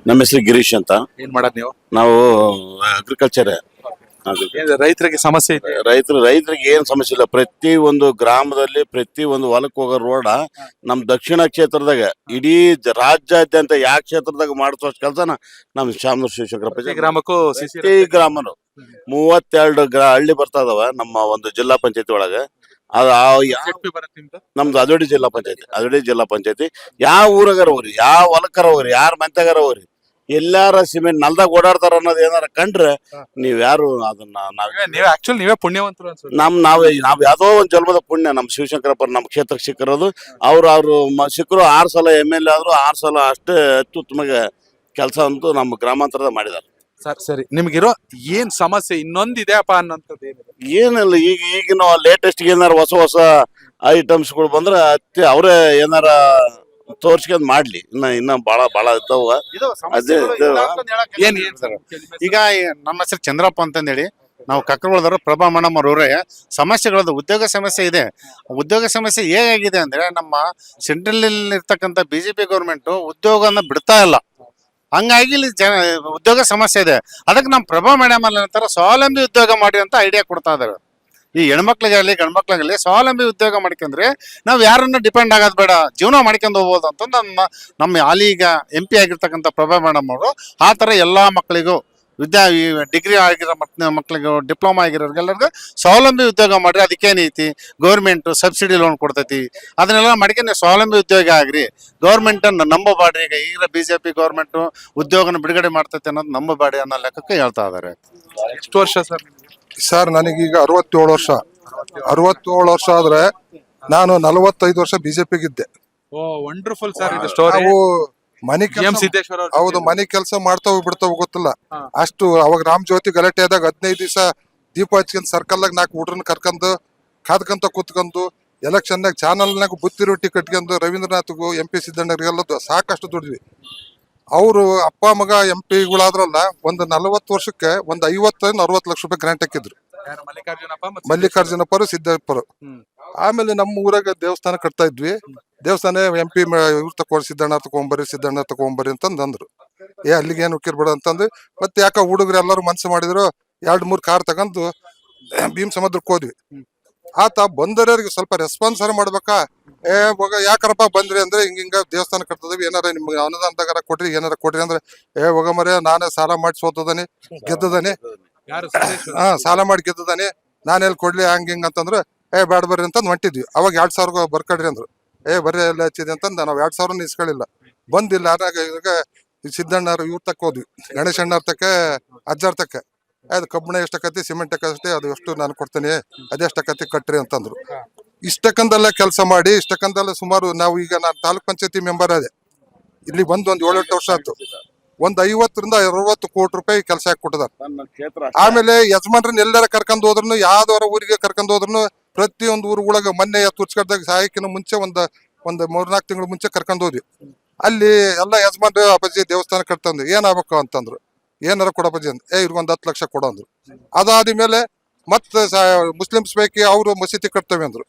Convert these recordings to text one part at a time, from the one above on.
ನಮ್ಮ ಹೆಸರು ಗಿರೀಶ್ ಅಂತ. ಏನ್ ಮಾಡೋದ್ ನೀವು? ನಾವು ಅಗ್ರಿಕಲ್ಚರ್. ರೈತರಿಗೆ ಸಮಸ್ಯೆ ಇದೆ. ರೈತರಿಗೆ ಏನ್ ಸಮಸ್ಯೆ ಇಲ್ಲ. ಪ್ರತಿ ಒಂದು ಗ್ರಾಮದಲ್ಲಿ ಪ್ರತಿ ಒಂದು ಹೊಲಕ್ಕೆ ಹೋಗೋ ರೋಡ ನಮ್ ದಕ್ಷಿಣ ಕ್ಷೇತ್ರದಾಗ ಇಡೀ ರಾಜ್ಯಾದ್ಯಂತ ಯಾವ ಕ್ಷೇತ್ರದಾಗ ಮಾಡಿಸೋ ಕೆಲಸನ ನಮ್ ಶಾಮನೂರ್ ಶಿವಶಂಕರಪ್ಪ ಗ್ರಾಮಕ್ಕೂ ಪ್ರತಿ ಗ್ರಾಮನು 32 ಹಳ್ಳಿ ಬರ್ತಾ ಇದಾವ ನಮ್ಮ ಒಂದು ಜಿಲ್ಲಾ ಪಂಚಾಯತಿ ಒಳಗ. ನಮ್ದು ಅದೋಡಿ ಜಿಲ್ಲಾ ಪಂಚಾಯತಿ. ಯಾವ ಊರಾಗಾರ ಹೋಗ್ರಿ, ಯಾವ ಹೊಲಕ್ಕಾರ ಹೋಗ್ರಿ, ಯಾರ ಮಂತ್ಯಾಗಾರ ಹೋಗ್ರಿ, ಎಲ್ಲಾರ ಸಿಮೆಂಟ್ ನಲ್ದಾಗ ಓಡಾಡ್ತಾರ ಅನ್ನೋದು ಏನಾರ ಕಂಡ್ರೆ ನೀವ್ ಯಾರು ಅದನ್ನ ನೀವೇ ಪುಣ್ಯವಂತರು ಅನ್ಸುತ್ತೆ. ನಾವ್ ಯಾವ್ದೋ ಒಂದ್ ಜನ್ಮದ ಪುಣ್ಯ ನಮ್ ಶಿವಶಂಕರಪ್ಪ ನಮ್ ಕ್ಷೇತ್ರಕ್ಕೆ ಸಿಕ್ಕಿರೋದು. ಅವ್ರು ಸಿಕ್ಕರು 6 ಸಲ MLA ಆದ್ರು, 6 ಸಲ ಅಷ್ಟೇ ಅತ್ಯುತ್ತಮ ಕೆಲಸ ಅಂತೂ ನಮ್ಮ ಗ್ರಾಮಾಂತರದ ಮಾಡಿದಾರೆ. ಸರಿ, ನಿಮ್ಗಿರೋ ಏನ್ ಸಮಸ್ಯೆ ಇನ್ನೊಂದಿದೆ ಅಪ್ಪ ಅನ್ನೋಂಥದ್ದು ಏನಿಲ್ಲ. ಈಗಿನ ಲೇಟೆಸ್ಟ್ ಏನಾರ ಹೊಸ ಐಟಮ್ಸ್ ಗಳು ಬಂದ್ರೆ ಅವರೇ ಏನಾರ ತೋರ್ಸ್ಕೊಂಡ್ ಮಾಡ್ಲಿ. ಇನ್ನ ಬಹಳ ಇದ್ದಾವ. ಈಗ ನಮ್ಮ ಹೆಸರು ಚಂದ್ರಪ್ಪ ಅಂತಂದೇಳಿ ನಾವು ಕಕ್ಕರಗೊಳದವರು. ಪ್ರಭಾ ಮೇಡಮ್ ಅವರೇ ಸಮಸ್ಯೆಗಳದ್ದು ಉದ್ಯೋಗ ಸಮಸ್ಯೆ ಇದೆ. ಉದ್ಯೋಗ ಸಮಸ್ಯೆ ಹೇಗಾಗಿದೆ ಅಂದ್ರೆ ನಮ್ಮ ಸೆಂಟ್ರಲ್ ಇರ್ತಕ್ಕಂಥ BJP ಗೌರ್ಮೆಂಟ್ ಉದ್ಯೋಗನ ಬಿಡ್ತಾ ಇಲ್ಲ. ಹಂಗಾಗಿ ಇಲ್ಲಿ ಉದ್ಯೋಗ ಸಮಸ್ಯೆ ಇದೆ. ಅದಕ್ಕೆ ನಮ್ಮ ಪ್ರಭಾ ಮೇಡಮ್ ಅಲ್ಲಿ ಅಂತಾರ ಸ್ವಾವಲಂಬಿ ಉದ್ಯೋಗ ಮಾಡಿ ಅಂತ ಐಡಿಯಾ ಕೊಡ್ತಾ ಇದಾರೆ. ಈ ಹೆಣ್ಮಕ್ಳಿಗಾಗಲಿ ಗಂಡ್ಮಕ್ಳಿಗಾಗಲಿ ಸ್ವಾವಲಂಬಿ ಉದ್ಯೋಗ ಮಾಡ್ಕೊಂಡ್ರೆ ನಾವು ಯಾರನ್ನ ಡಿಪೆಂಡ್ ಆಗೋದು ಬೇಡ, ಜೀವನ ಮಾಡ್ಕೊಂಡು ಹೋಗ್ಬೋದು ಅಂತ ನಮ್ಮ ಈಗ MP ಆಗಿರ್ತಕ್ಕಂಥ ಪ್ರಭಾ ಮೇಡಮ್ ಅವರು ಆ ಥರ ಎಲ್ಲ ಮಕ್ಕಳಿಗೂ ಡಿಗ್ರಿ ಆಗಿರೋ ಮಕ್ಕಳಿಗೂ ಡಿಪ್ಲೊಮಾ ಆಗಿರೋರಿಗೆಲ್ಲರಿಗೂ ಸ್ವಾವಲಂಬಿ ಉದ್ಯೋಗ ಮಾಡ್ರಿ. ಅದಕ್ಕೇನೈತಿ, ಗೌರ್ಮೆಂಟ್ ಸಬ್ಸಿಡಿ ಲೋನ್ ಕೊಡ್ತೈತಿ. ಅದನ್ನೆಲ್ಲ ಮಾಡ್ಕೊಂಡು ಸ್ವಾವಲಂಬಿ ಉದ್ಯೋಗ ಆಗ್ರಿ. ಗೌರ್ಮೆಂಟನ್ನು ನಂಬಬಾಡ್ರಿ. ಈಗ BJP ಗೌರ್ಮೆಂಟ್ ಉದ್ಯೋಗನ ಬಿಡುಗಡೆ ಮಾಡ್ತೈತೆ ಅನ್ನೋದು ನಂಬಬಾಡಿ ಅನ್ನೋ ಲೆಕ್ಕಕ್ಕೆ ಹೇಳ್ತಾ ಇದಾರೆ. ಎಷ್ಟು ವರ್ಷ ಸರ್? ಸರ್ ನನಗೀಗ 67 ವರ್ಷ. 67 ವರ್ಷ ಆದ್ರೆ ನಾನು 45 ವರ್ಷ BJPಗಿದ್ದೆ. ವಂಡರ್ಫುಲ್ ಸರ್ ಇದು ಸ್ಟೋರಿ. ನಾವು ಮನೆ ಹೌದು, ಮನೆ ಕೆಲಸ ಮಾಡ್ತಾವ ಬಿಡ್ತಾವ ಗೊತ್ತಿಲ್ಲ ಅಷ್ಟು. ಅವಾಗ ರಾಮ್ ಜ್ಯೋತಿ ಗಲಾಟೆ ಆದಾಗ 15 ದಿವಸ ದೀಪ ಹಚ್ಕೊಂಡ್ ಸರ್ಕಲ್ನಾಗ 4 ಹುಡ್ರನ್ನ ಕರ್ಕೊಂಡು ಕಾದ್ಕಂತ ಕೂತ್ಕೊಂಡು ಎಲೆಕ್ಷನ್ನಾಗ ಚಾನಲ್ನಾಗ ಬುತ್ತಿ ರೊಟ್ಟಿ ಕಟ್ಕೊಂಡು ರವೀಂದ್ರನಾಥ್ಗೂ MP ಸಿದ್ದಣ್ಣರಿಗೆಲ್ಲ ಸಾಕಷ್ಟು ದುಡಿದ್ವಿ. ಅವರು ಅಪ್ಪ ಮಗ MP ಗಳಾದ್ರಲ್ಲ ಒಂದು 40 ವರ್ಷಕ್ಕೆ ಒಂದು 50-60 ಲಕ್ಷ ರೂಪಾಯಿ ಗ್ರಾಂಟ್ ಹಾಕಿದ್ರು. ಮಲ್ಲಿಕಾರ್ಜುನಪ್ಪರು, ಸಿದ್ದಪ್ಪರು. ಆಮೇಲೆ ನಮ್ಮ ಊರಾಗ ದೇವಸ್ಥಾನ ಕಟ್ತಾ ಇದ್ವಿ. ದೇವಸ್ಥಾನ MP ಇವ್ರ ತಕೊಂಡ್ ಸಿದ್ದಣ್ಣ ತಗೊಂಬರ್ರಿ ಅಂತಂದ್ರು. ಅಲ್ಲಿಗೆ ಏನು ಉಕ್ಕಿರ್ಬೇಡ ಅಂತಂದು ಮತ್ತೆ ಯಾಕ ಹುಡುಗರು ಎಲ್ಲರೂ ಮನ್ಸು ಮಾಡಿದ್ರು. 2-3 ಕಾರ್ ತಗೊಂಡು ಭೀಮ್ ಸಮುದ್ರಕ್ಕೆ ಹೋದ್ವಿ. ಆತ ಬಂದವ್ರಿಗೆ ಸ್ವಲ್ಪ ರೆಸ್ಪಾನ್ಸ್ ಮಾಡ್ಬೇಕಾ. ಯಾಕರಪ್ಪ ಬಂದ್ರಿ ಅಂದ್ರೆ ಹಿಂಗ ದೇವಸ್ಥಾನ ಕಟ್ತದವಿ, ಏನಾರ ನಿಮ್ಗೆ ಅನುದಾನದಾಗಾರ ಕೊಡ್ರಿ, ಏನಾರ ಕೊಡ್ರಿ ಅಂದ್ರೆ ಹೋಗ ಮರ ನಾನೇ ಸಾಲ ಮಾಡಿ ಸೋತದಾನೆ ಗೆದ್ದದಾನೆ, ಸಾಲ ಮಾಡಿ ಗೆದ್ದದಾನೆ, ನಾನೆಲ್ಲಿ ಕೊಡ್ಲಿ ಹಿಂಗ ಅಂತಂದ್ರೆ ಬ್ಯಾಡ ಬರ್ರಿ ಅಂತಂದ್ ಹೊಂಟಿದ್ವಿ. ಅವಾಗ 2000 ಬರ್ಕಡ್ರಿ ಅಂದ್ರು. ಬರ್ರಿ ಎಲ್ಲ ಹಚ್ಚಿದೆ ಅಂತಂದ್ ನಾವು 2000 ಇಸ್ಕೊಳ್ಳಿಲ್ಲ. ಬಂದಿಲ್ಲ. ಈಗ ಸಿದ್ದಣ್ಣವ್ರು ಇವ್ರ ತಕ್ಕ ಹೋದ್ವಿ, ಗಣೇಶ್ ಅಣ್ಣವ್ರ ತಕ್ಕ, ಅಜ್ಜಾರ್ ತಕ್ಕ. ಅದು ಕಬ್ಬಣ ಎಷ್ಟಕತಿ, ಸಿಮೆಂಟ್ ಅಷ್ಟೇ, ಅದು ಎಷ್ಟು ನಾನು ಕೊಡ್ತೇನೆ, ಅದೆಷ್ಟಕತಿ ಕಟ್ರಿ ಅಂತಂದ್ರು. ಇಷ್ಟಕ್ಕಂದೆಲ್ಲ ಕೆಲಸ ಮಾಡಿ ಇಷ್ಟಕ್ಕಂದೆಲ್ಲ ಸುಮಾರು ನಾವು ಈಗ ನಾನು ತಾಲೂಕ್ ಪಂಚಾಯತಿ ಮೆಂಬರ್ ಅದೇ. ಇಲ್ಲಿ ಬಂದು ಒಂದು 7-8 ವರ್ಷ ಆಯ್ತು. ಒಂದು 50-60 ಕೋಟಿ ರೂಪಾಯಿ ಕೆಲಸ ಹಾಕಿ ಕೊಟ್ಟಿದ್ದಾರೆ. ಆಮೇಲೆ ಯಜಮಾನ್ರನ್ನ ಎಲ್ಲಾರ ಕರ್ಕೊಂಡ್ ಹೋದ್ರು, ಯಾವ್ದಾರ ಊರಿಗೆ ಕರ್ಕೊಂಡ್ ಹೋದ್ರು, ಪ್ರತಿಯೊಂದು ಊರುಗಳಾಗ ಮೊನ್ನೆ ತುರ್ಸ್ಕಡ್ದಾಗ ಸಾಯಕ್ಕಿನ ಮುಂಚೆ ಒಂದು 3-4 ತಿಂಗಳ ಮುಂಚೆ ಕರ್ಕೊಂಡ್ ಹೋದ್ವಿ. ಅಲ್ಲಿ ಎಲ್ಲ ಯಜಮಾನ್ರು ಅಪ್ಪಾಜಿ ದೇವಸ್ಥಾನ ಕಟ್ತಂದ್ರು, ಏನಾಗಬೇಕು ಅಂತಂದ್ರು. ಏನಾರ ಕೊಡಪ್ಪಾಜಿ ಅಂದ್ ಇವ್ರಿಗೊಂದು 10 ಲಕ್ಷ ಕೊಡೋ ಅಂದ್ರು. ಅದಾದ್ಮೇಲೆ ಮತ್ತೆ ಮುಸ್ಲಿಮ್ಸ್ ಪೈಕಿ ಅವರು ಮಸೀದಿ ಕಟ್ತೇವೆ ಅಂದ್ರು.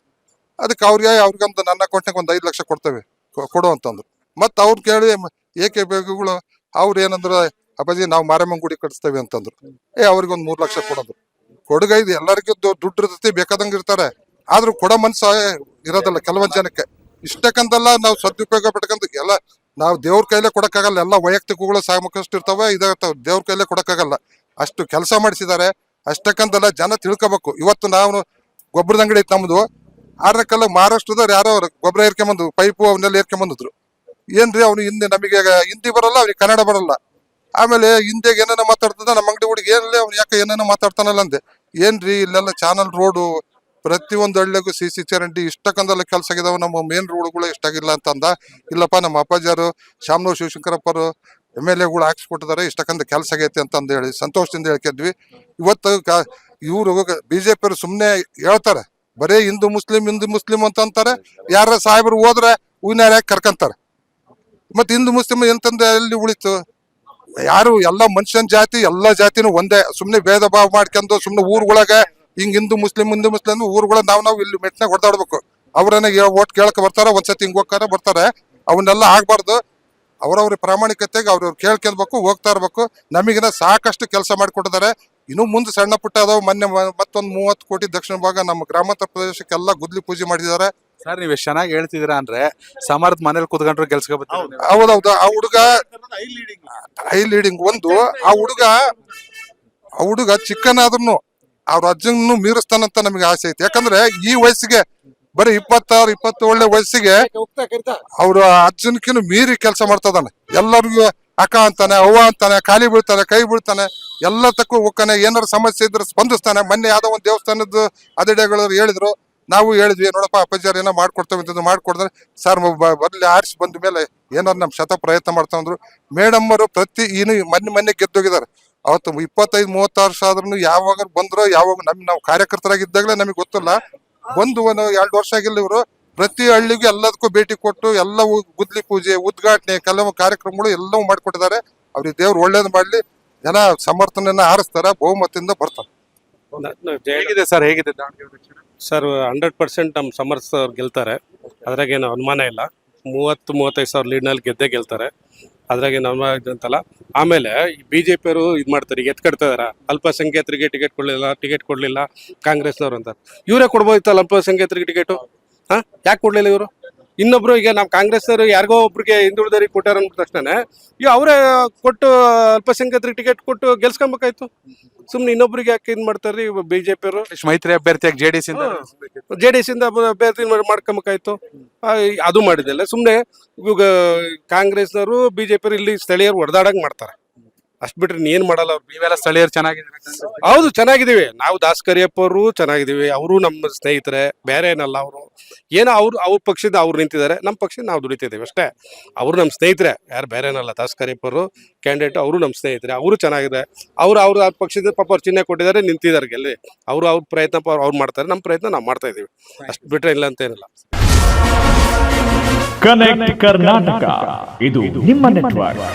ಅದಕ್ಕೆ ಅವ್ರಿಗಂತ ನನ್ನ ಅಕೌಂಟ್ನಾಗ ಒಂದು 5 ಲಕ್ಷ ಕೊಡ್ತೇವೆ ಕೊಡು ಅಂತಂದ್ರು. ಮತ್ ಅವ್ರು ಕೇಳಿ ಏಕೆ ಬೇಗಗಳು ಅವ್ರು ಏನಂದ್ರು, ಅಪ್ಪಾಜಿ ನಾವು ಮಾರಮ್ಮನ ಗುಡಿ ಕಟ್ಸ್ತೇವೆ ಅಂತಂದ್ರು. ಅವ್ರಿಗೊಂದು 3 ಲಕ್ಷ ಕೊಡೋದು. ಕೊಡುಗೈದು ಎಲ್ಲರಿಗೂ ದುಡ್ಡು ಇರ್ತೈತಿ, ಬೇಕಾದಂಗ ಇರ್ತಾರೆ. ಆದ್ರೂ ಕೊಡೋ ಮನ್ಸ ಇರೋದಿಲ್ಲ ಕೆಲವೊಂದ್ ಜನಕ್ಕೆ. ಇಷ್ಟಕ್ಕಂತೆಲ್ಲ ನಾವು ಸದುಪಯೋಗ ಪಡ್ಕೊಂಡ್ ಎಲ್ಲ ನಾವು ದೇವ್ರ ಕೈಲೇ ಕೊಡಕ್ಕಾಗಲ್ಲ. ಎಲ್ಲ ವೈಯಕ್ತಿಕಗಳು ಸಾಕಷ್ಟು ಇರ್ತಾವ, ಇದಾಗ್ತಾವ. ದೇವ್ರ ಕೈಲೇ ಕೊಡಕ್ಕಾಗಲ್ಲ. ಅಷ್ಟು ಕೆಲಸ ಮಾಡಿಸಿದ್ದಾರೆ. ಅಷ್ಟಕ್ಕಂತೆಲ್ಲ ಜನ ತಿಳ್ಕೊಬೇಕು. ಇವತ್ತು ನಾವು ಗೊಬ್ಬರದ ಅಂಗಡಿ ಐತಿ ನಮ್ದು. 6 ಮಹಾರಾಷ್ಟ್ರದವ್ರು ಯಾರೋ ಗೊಬ್ಬರ ಏರ್ಕೊಂಬಂದು ಪೈಪು ಅವನ್ನೆಲ್ಲ ಏರ್ಕೊಂಬಂದಿದ್ರು. ಏನ್ರಿ ಅವ್ನು ಹಿಂದೆ ನಮಗೆ ಹಿಂದಿ ಬರಲ್ಲ, ಅವ್ನಿಗೆ ಕನ್ನಡ ಬರಲ್ಲ. ಆಮೇಲೆ ಹಿಂದಿಗೆ ಏನೇನೋ ಮಾತಾಡ್ತದ, ನಮ್ಮ ಅಂಗಡಿ ಹುಡುಗಿ ಏನಿಲ್ಲ ಅವ್ನು ಯಾಕೆ ಏನೇನೋ ಮಾತಾಡ್ತಾನಲ್ಲ ಅಂದೆ. ಏನ್ರಿ ಇಲ್ಲೆಲ್ಲ ಚಾನಲ್ ರೋಡು, ಪ್ರತಿಯೊಂದು ಹಳ್ಳಿಗೂ CC ಚರಂಡಿ, ಇಷ್ಟಕ್ಕಂದೆಲ್ಲ ಕೆಲಸ ಆಗಿದಾವ, ನಮ್ಮ ಮೇನ್ ರೋಡ್ಗಳು ಇಷ್ಟಾಗಿಲ್ಲ ಅಂತಂದ. ಇಲ್ಲಪ್ಪ ನಮ್ಮ ಅಪ್ಪಾಜಿಯವರು ಶಾಮನೂರ್ ಶಿವಶಂಕರಪ್ಪರು MLA ಹಾಕ್ಸ್ಕೊಟ್ಟಿದ್ದಾರೆ, ಇಷ್ಟಕ್ಕಂದ ಕೆಲಸ ಆಗೈತಿ ಅಂತಂದು ಹೇಳಿ ಸಂತೋಷದಿಂದ ಹೇಳ್ಕಿದ್ವಿ. ಇವತ್ತು ಇವ್ರು BJP ಅವರು ಸುಮ್ನೆ ಹೇಳ್ತಾರೆ, ಬರೇ ಹಿಂದೂ ಮುಸ್ಲಿಂ ಅಂತ ಅಂತಾರೆ. ಯಾರ ಸಾಹೇಬರು ಹೋದ್ರೆ ಹೂವಿನಾರ ಕರ್ಕಂತಾರೆ. ಮತ್ತೆ ಹಿಂದೂ ಮುಸ್ಲಿಂ ಎಂತಂದ ಎಲ್ಲಿ ಉಳಿತು? ಯಾರು ಎಲ್ಲ ಮನುಷ್ಯನ್ ಜಾತಿ, ಎಲ್ಲಾ ಜಾತಿನೂ ಒಂದೇ. ಸುಮ್ನೆ ಭೇದ ಭಾವ ಮಾಡ್ಕೊಂಡು ಸುಮ್ನೆ ಊರುಗಳಾಗ ಹಿಂಗ್ ಹಿಂದೂ ಮುಸ್ಲಿಂ ಊರುಗಳ ನಾವು ಇಲ್ಲಿ ಮೆಟ್ನಾಗ ಹೊಡೆದಾಡ್ಬೇಕು. ಅವ್ರನ್ನ ಓಟ್ ಕೇಳಕ್ ಬರ್ತಾರ, ಒಂದ್ಸತಿ ಹಿಂಗ್ ಹೋಗ್ತಾರ ಬರ್ತಾರೆ. ಅವನ್ನೆಲ್ಲ ಆಗ್ಬಾರ್ದು. ಅವ್ರವ್ರ ಪ್ರಾಮಾಣಿಕತೆಗೆ ಅವ್ರವ್ರು ಕೇಳ್ಕೊಳ್ಬೇಕು, ಹೋಗ್ತಾ ಇರ್ಬೇಕು. ನಮಗಿನ ಸಾಕಷ್ಟು ಕೆಲಸ ಮಾಡಿಕೊಟ್ಟಿದ್ದಾರೆ. ಇನ್ನು ಮುಂದೆ ಸಣ್ಣ ಪುಟ್ಟ ಅದಾವ. ಮೊನ್ನೆ ಮತ್ತೊಂದು 30 ಕೋಟಿ ದಕ್ಷಿಣ ಭಾಗ ನಮ್ಮ ಗ್ರಾಮಾಂತರ ಪ್ರದೇಶಕ್ಕೆಲ್ಲ ಗುದ್ಲಿ ಪೂಜೆ ಮಾಡಿದ್ದಾರೆ. ಸರ್ ನೀವ್ ಎಷ್ಟ್ ಚೆನ್ನಾಗಿ ಹೇಳ್ತಿದ್ದೀರಾ ಅಂದ್ರೆ ಸಮರ್ಥ ಮನೇಲಿ ಕುತ್ಕೊಂಡ್ರು ಕೆಲ್ಸಕ್ಕೆ ಹೌದೌದು. ಆ ಹುಡುಗ ಹೈ ಲೀಡಿಂಗ್ ಒಂದು. ಆ ಹುಡುಗ ಚಿಕ್ಕನಾದ್ರೂ ಅವ್ರ ಅಜ್ಜನ್ನು ಮೀರಿಸ್ತಾನಂತ ನಮಗೆ ಆಸೆ ಐತಿ. ಯಾಕಂದ್ರೆ ಈ ವಯಸ್ಸಿಗೆ ಬರೀ 26, 27 ವಯಸ್ಸಿಗೆ ಅವ್ರ ಅಜ್ಜನ್ಕಿನ್ನು ಮೀರಿ ಕೆಲಸ ಮಾಡ್ತದಾನೆ. ಎಲ್ಲರಿಗೂ ಅಕ್ಕ ಅಂತಾನೆ, ಅವ್ವ ಅಂತಾನೆ, ಕಾಲಿ ಬೀಳ್ತಾನೆ, ಕೈ ಬೀಳ್ತಾನೆ, ಎಲ್ಲ ತಕ್ಕ ಹೋಗ್ತಾನೆ. ಏನಾರು ಸಮಸ್ಯೆ ಇದ್ರೆ ಸ್ಪಂದಿಸ್ತಾನೆ. ಮೊನ್ನೆ ಯಾವ್ದೋ ಒಂದು ದೇವಸ್ಥಾನದ ಅದಿಡೆಗಳು ಹೇಳಿದ್ರು, ನಾವು ಹೇಳಿದ್ವಿ ನೋಡಪ್ಪ ಅಪ್ಪಾಜಿಯವ್ರು ಏನೋ ಮಾಡ್ಕೊಡ್ತೇವೆ ಅಂತ ಮಾಡ್ಕೊಡ್ತಾರೆ. ಸರ್ ಬರ್ಲಿ ಆರಿಸಿ ಬಂದ ಮೇಲೆ ಏನಾದ್ರು ನಮ್ ಪ್ರಯತ್ನ ಮಾಡ್ತಾವಂದ್ರು. ಮೇಡಮ್ ಅವರು ಮೊನ್ನೆ ಗೆದ್ದೋಗಿದ್ದಾರೆ. ಅವತ್ತು 25-30 ವರ್ಷ ಆದ್ರೂ ಯಾವಾಗ ಬಂದ್ರು, ಯಾವಾಗ ನಾವು ಕಾರ್ಯಕರ್ತರಾಗಿದ್ದಾಗಲೇ ನಮಗೆ ಗೊತ್ತಿಲ್ಲ. ಬಂದು 2 ವರ್ಷ ಆಗಿಲ್ಲ. ಇವರು ಪ್ರತಿ ಹಳ್ಳಿಗೂ ಎಲ್ಲದಕ್ಕೂ ಭೇಟಿ ಕೊಟ್ಟು ಎಲ್ಲ ಗುದ್ಲಿ ಪೂಜೆ, ಉದ್ಘಾಟನೆ, ಕೆಲವು ಕಾರ್ಯಕ್ರಮಗಳು ಎಲ್ಲವೂ ಮಾಡಿಕೊಟ್ಟಿದ್ದಾರೆ. ಅವ್ರಿಗೆ ದೇವ್ರು ಒಳ್ಳೇದು ಮಾಡ್ಲಿ. ಜನ ಸಮರ್ಥನೆಯನ್ನ ಆರಿಸ್ತಾರ, ಬಹುಮತದಿಂದ ಬರ್ತಾರೆ. ಹೇಗಿದೆ ಸರ್, ಹೇಗಿದೆ ದಾವಣಗೆರೆ ದಕ್ಷಿಣ? ಸರ್ 100% ನಮ್ಮ ಸಮರ್ಥ ಅವ್ರು ಗೆಲ್ತಾರೆ, ಅದ್ರಾಗೇನು ಅನುಮಾನ ಇಲ್ಲ. 30-35 ಸಾವಿರ ಲೀಡ್ನಲ್ಲಿ ಗೆಲ್ತಾರೆ, ಅದ್ರಾಗೇನು ಅನುಮಾನ ಅಂತಲ್ಲ. ಆಮೇಲೆ BJP ಅವರು ಇದು ಮಾಡ್ತಾರೆ, ಈಗ ಎತ್ಕಡ್ತಿದಾರ ಅಲ್ಪಸಂಖ್ಯಾತರಿಗೆ ಟಿಕೆಟ್ ಕೊಡ್ಲಿಲ್ಲ ಕಾಂಗ್ರೆಸ್ನವ್ರು ಅಂತ. ಇವರೇ ಕೊಡ್ಬೋದಿತ್ತಲ್ಲ ಅಲ್ಪಸಂಖ್ಯಾತರಿಗೆ ಟಿಕೆಟು. ಯಾಕೆ ಕೊಡ್ಲಿಲ್ಲ ಇವರು? ಇನ್ನೊಬ್ರು ಈಗ ನಾವು ಕಾಂಗ್ರೆಸ್ನವರು ಯಾರಿಗೋ ಒಬ್ರಿಗೆ ಹಿಂದುಳಿದವರಿಗೆ ಕೊಟ್ಟಾರ ಅಂದ ತಕ್ಷಣ ಈಗ ಅವರೇ ಕೊಟ್ಟು ಅಲ್ಪಸಂಖ್ಯಾತರಿಗೆ ಟಿಕೆಟ್ ಕೊಟ್ಟು ಗೆಲ್ಸ್ಕೊಬೇಕಾಯ್ತು. ಸುಮ್ನೆ ಇನ್ನೊಬ್ರಿಗೆ ಯಾಕೆ ಇದು ಮಾಡ್ತಾರ್ರಿ BJP ಅವರು? ಮೈತ್ರಿ ಅಭ್ಯರ್ಥಿಯಾಗಿ JDS ಇಂದ ಅಭ್ಯರ್ಥಿ ಮಾಡ್ಕೊಬೇಕಾಯ್ತು. ಅದು ಮಾಡಿದಲ್ಲ. ಸುಮ್ನೆ ಇವಾಗ ಕಾಂಗ್ರೆಸ್ನವರು BJP ಇಲ್ಲಿ ಸ್ಥಳೀಯರು ಹೊಡೆದಾಡಂಗ್ ಮಾಡ್ತಾರೆ, ಅಷ್ಟ್ ಬಿಟ್ರೆ ಏನ್ ಮಾಡಲ್ಲ ಅವ್ರು. ನೀವೆಲ್ಲ ಸ್ಥಳೀಯರು ಚೆನ್ನಾಗಿದ್ದೀರಾ? ಹೌದು, ಚೆನ್ನಾಗಿದ್ದೀವಿ ನಾವು. ದಾಸ್ ಕರಿಯಪ್ಪ ಅವರು ಚೆನ್ನಾಗಿದ್ದೀವಿ, ಅವರು ನಮ್ಮ ಸ್ನೇಹಿತರೆ, ಬೇರೆ ಏನಲ್ಲ. ಅವರು ಏನೋ ಅವ್ರ ಪಕ್ಷದಿಂದ ಅವ್ರು ನಿಂತಿದ್ದಾರೆ, ನಮ್ಮ ಪಕ್ಷದಿಂದ ನಾವು ದುಡಿತಿದ್ದೀವಿ ಅಷ್ಟೇ. ಅವರು ನಮ್ಮ ಸ್ನೇಹಿತರೆ, ಯಾರು ಬೇರೆ ಏನಲ್ಲ. ದಾಸ್ ಕರಿಯಪ್ಪ ಅವರು ಕ್ಯಾಂಡಿಡೇಟ್, ಅವರು ನಮ್ಮ ಸ್ನೇಹಿತರೆ, ಅವರು ಚೆನ್ನಾಗಿದೆ. ಅವ್ರ ಪಕ್ಷದ ಪಾಪ ಅವ್ರು ಚಿಹ್ನೆ ಕೊಟ್ಟಿದ್ದಾರೆ, ನಿಂತಿದ್ದಾರೆ ಗೆಲ್ಲಿ. ಅವ್ರ ಪ್ರಯತ್ನ ಅವ್ರು ಮಾಡ್ತಾರೆ, ನಮ್ಮ ಪ್ರಯತ್ನ ನಾವು ಮಾಡ್ತಾ ಇದೀವಿ, ಅಷ್ಟು ಬಿಟ್ರೆ ಇಲ್ಲ ಅಂತ ಏನಿಲ್ಲ. ಕನೆಕ್ಟ್ ಕರ್ನಾಟಕ, ಇದು ನಿಮ್ಮ ನೆಟ್ವರ್ಕ್.